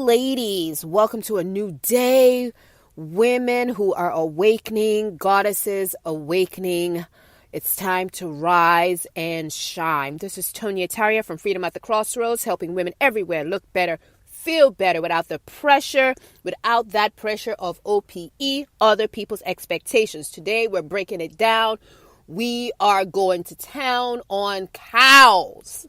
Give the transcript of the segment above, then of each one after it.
ladies. Welcome to a new day. Women who are awakening, goddesses awakening. It's time to rise and shine. This is Tonya Taria from Freedom at the Crossroads, helping women everywhere look better, feel better without the pressure, without that pressure of O.P.E, other people's expectations. Today, we're breaking it down. We are going to town on cows.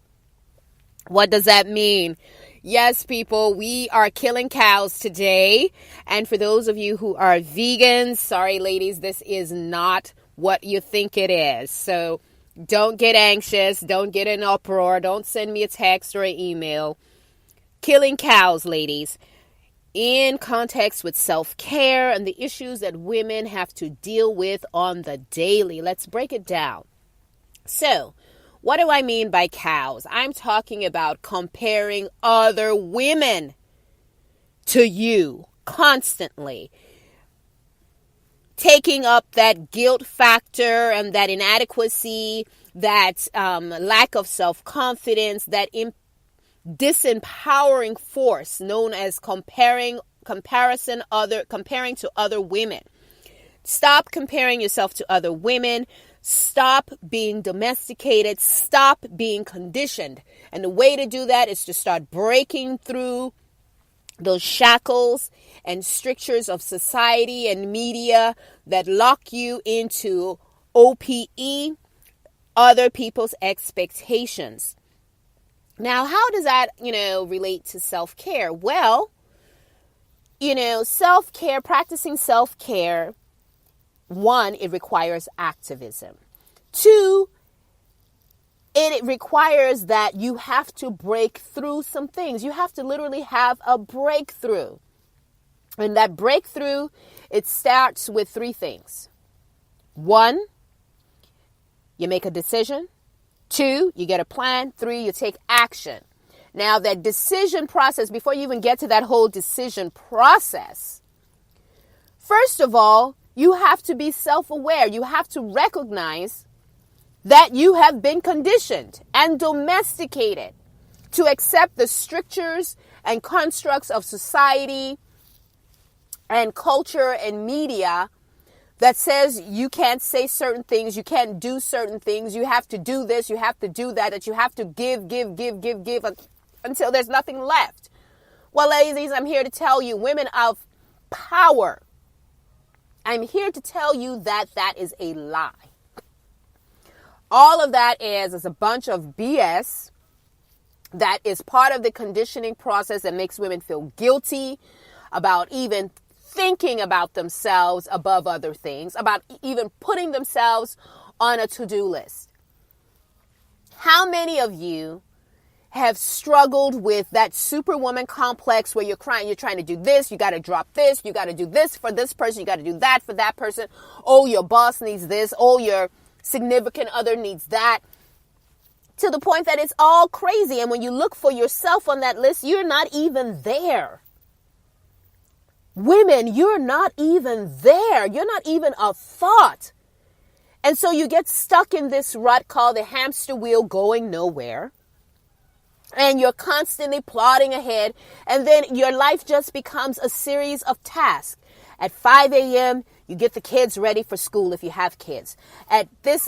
What does that mean? Yes, people, we are killing cows today. And for those of you who are vegans, sorry, ladies, this is not what you think it is. So don't get anxious. Don't get in uproar. Don't send me a text or an email. Killing cows, ladies, in context with self-care and the issues that women have to deal with on the daily. Let's break it down. So, what do I mean by cows? I'm talking about comparing other women to you constantly. Taking up that guilt factor and that inadequacy, that lack of self-confidence, that disempowering force known as comparing to other women. Stop comparing yourself to other women. Stop being domesticated. Stop being conditioned. And the way to do that is to start breaking through those shackles and strictures of society and media that lock you into O.P.E, other people's expectations. Now, how does that, relate to self-care? Well, self-care, practicing self-care, one, it requires activism. Two, it requires that you have to break through some things. You have to literally have a breakthrough. And that breakthrough, it starts with three things. One, you make a decision. Two, you get a plan. Three, you take action. Now, that decision process, before you even get to that whole decision process, first of all, you have to be self-aware. You have to recognize that you have been conditioned and domesticated to accept the strictures and constructs of society and culture and media that says you can't say certain things, you can't do certain things, you have to do this, you have to do that you have to give until there's nothing left. Well, ladies, I'm here to tell you, women of power, I'm here to tell you that that is a lie. All of that is a bunch of BS that is part of the conditioning process that makes women feel guilty about even thinking about themselves above other things, about even putting themselves on a to-do list. How many of you have struggled with that superwoman complex where you're trying to do this, you got to drop this, you got to do this for this person, you got to do that for that person. Oh, your boss needs this. Oh, your significant other needs that. To the point that it's all crazy. And when you look for yourself on that list, you're not even there. Women, you're not even there. You're not even a thought. And so you get stuck in this rut called the hamster wheel going nowhere. And you're constantly plodding ahead. And then your life just becomes a series of tasks. At 5 a.m., you get the kids ready for school if you have kids. At this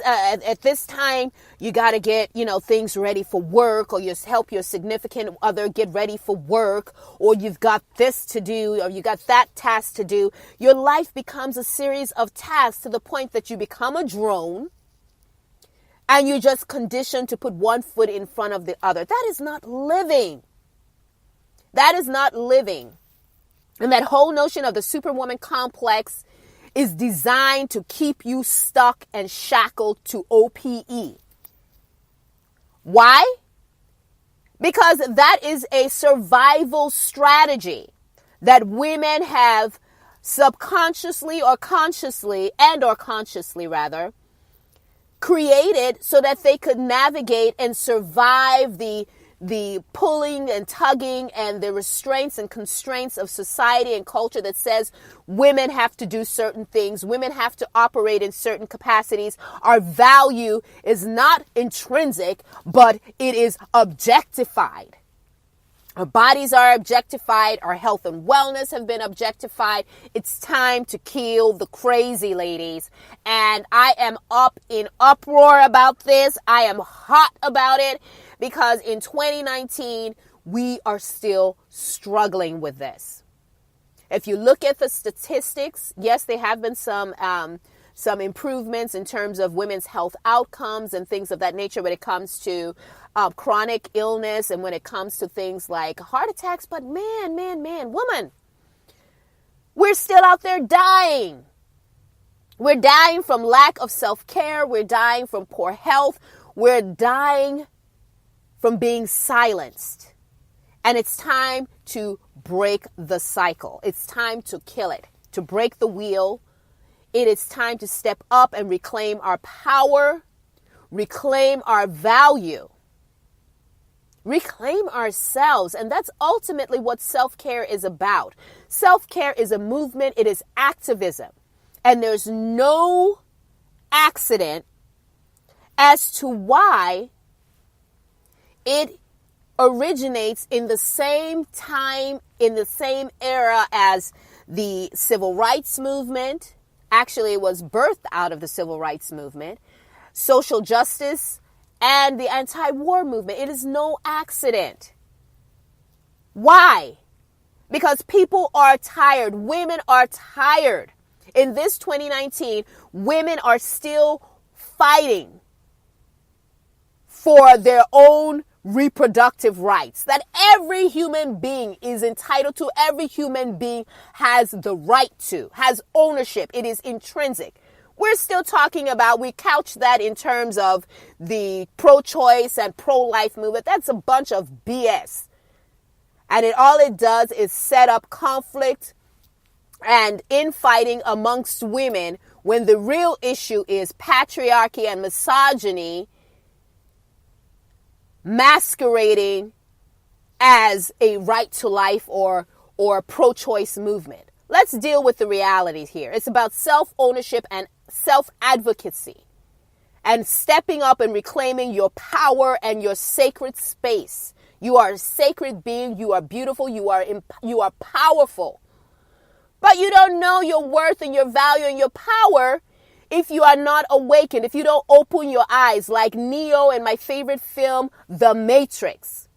time, you got to get, things ready for work, or you help your significant other get ready for work, or you've got this to do, or you got that task to do. Your life becomes a series of tasks to the point that you become a drone. And you're just conditioned to put one foot in front of the other. That is not living. That is not living. And that whole notion of the superwoman complex is designed to keep you stuck and shackled to O.P.E. Why? Because that is a survival strategy that women have subconsciously or consciously created so that they could navigate and survive the pulling and tugging and the restraints and constraints of society and culture that says women have to do certain things, women have to operate in certain capacities. Our value is not intrinsic, but it is objectified. Our bodies are objectified. Our health and wellness have been objectified. It's time to kill the crazy, ladies. And I am up in uproar about this. I am hot about it because in 2019, we are still struggling with this. If you look at the statistics, yes, there have been some improvements in terms of women's health outcomes and things of that nature when it comes to chronic illness and when it comes to things like heart attacks. But man, woman, we're still out there dying. We're dying from lack of self-care. We're dying from poor health. We're dying from being silenced. And it's time to break the cycle. It's time to kill it, to break the wheel. It is time to step up and reclaim our power, reclaim our value, reclaim ourselves. And that's ultimately what self-care is about. Self-care is a movement. It is activism. And there's no accident as to why it originates in the same time, in the same era as the civil rights movement. Actually, it was birthed out of the civil rights movement, social justice, and the anti-war movement. It is no accident. Why? Because people are tired. Women are tired. In this 2019, women are still fighting for their own reproductive rights that every human being is entitled to. Every human being has the right to, has ownership. It is intrinsic. We're still talking about, we couch that in terms of the pro-choice and pro-life movement. That's a bunch of BS. And all it does is set up conflict and infighting amongst women when the real issue is patriarchy and misogyny masquerading as a right to life or pro-choice movement. Let's deal with the realities here. It's about self-ownership and self-advocacy and stepping up and reclaiming your power and your sacred space. You are a sacred being. You are beautiful. You are powerful. But you don't know your worth and your value and your power if you are not awakened, if you don't open your eyes like Neo in my favorite film, The Matrix.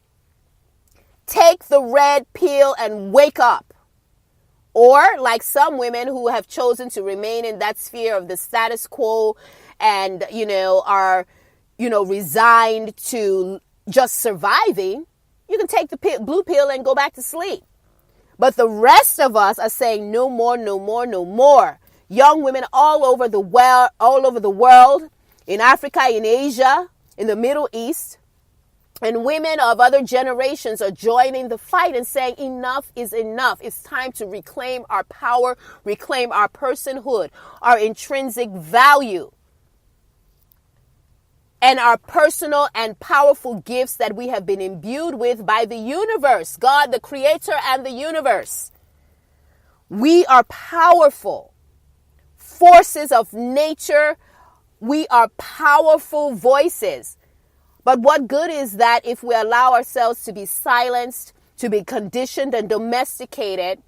Take the red pill and wake up. Or like some women who have chosen to remain in that sphere of the status quo and, are, resigned to just surviving, you can take the blue pill and go back to sleep. But the rest of us are saying no more, no more, no more. Young women all over the world, in Africa, in Asia, in the Middle East, and women of other generations are joining the fight and saying enough is enough. It's time to reclaim our power, reclaim our personhood, our intrinsic value, and our personal and powerful gifts that we have been imbued with by the universe, God, the creator and the universe. We are powerful forces of nature. We are powerful voices. But what good is that if we allow ourselves to be silenced, to be conditioned and domesticated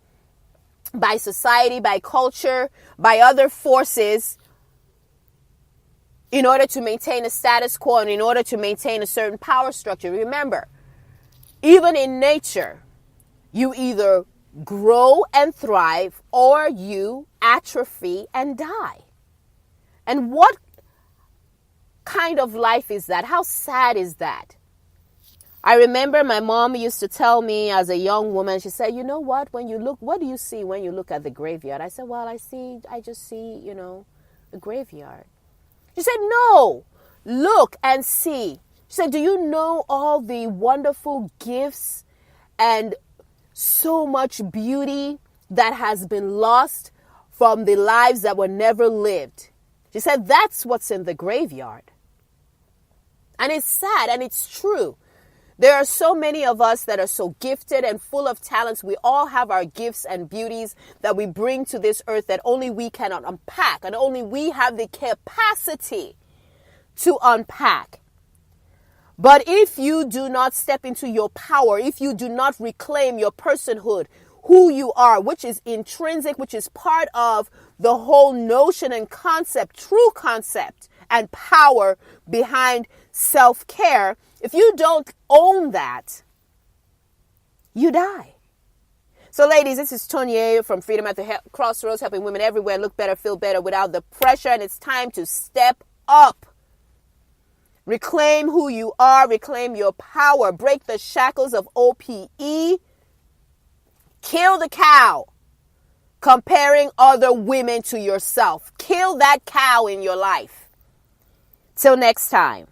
by society, by culture, by other forces in order to maintain a status quo and in order to maintain a certain power structure? Remember, even in nature, you either grow and thrive or you atrophy and die. And what kind of life is that? How sad is that? I remember my mom used to tell me as a young woman, she said, you know what, when you look, what do you see when you look at the graveyard? I said, well, I just see, the graveyard. She said, no, look and see. She said, do you know all the wonderful gifts and so much beauty that has been lost from the lives that were never lived? She said, that's what's in the graveyard. And it's sad and it's true. There are so many of us that are so gifted and full of talents. We all have our gifts and beauties that we bring to this earth that only we cannot unpack, and only we have the capacity to unpack. But if you do not step into your power, if you do not reclaim your personhood, who you are, which is intrinsic, which is part of the whole notion and concept, true concept and power behind self-care, if you don't own that, you die. So ladies, this is Tonya from Freedom at the Crossroads, helping women everywhere look better, feel better without the pressure. And it's time to step up. Reclaim who you are. Reclaim your power. Break the shackles of O.P.E. Kill the cow. Comparing other women to yourself. Kill that cow in your life. Till next time.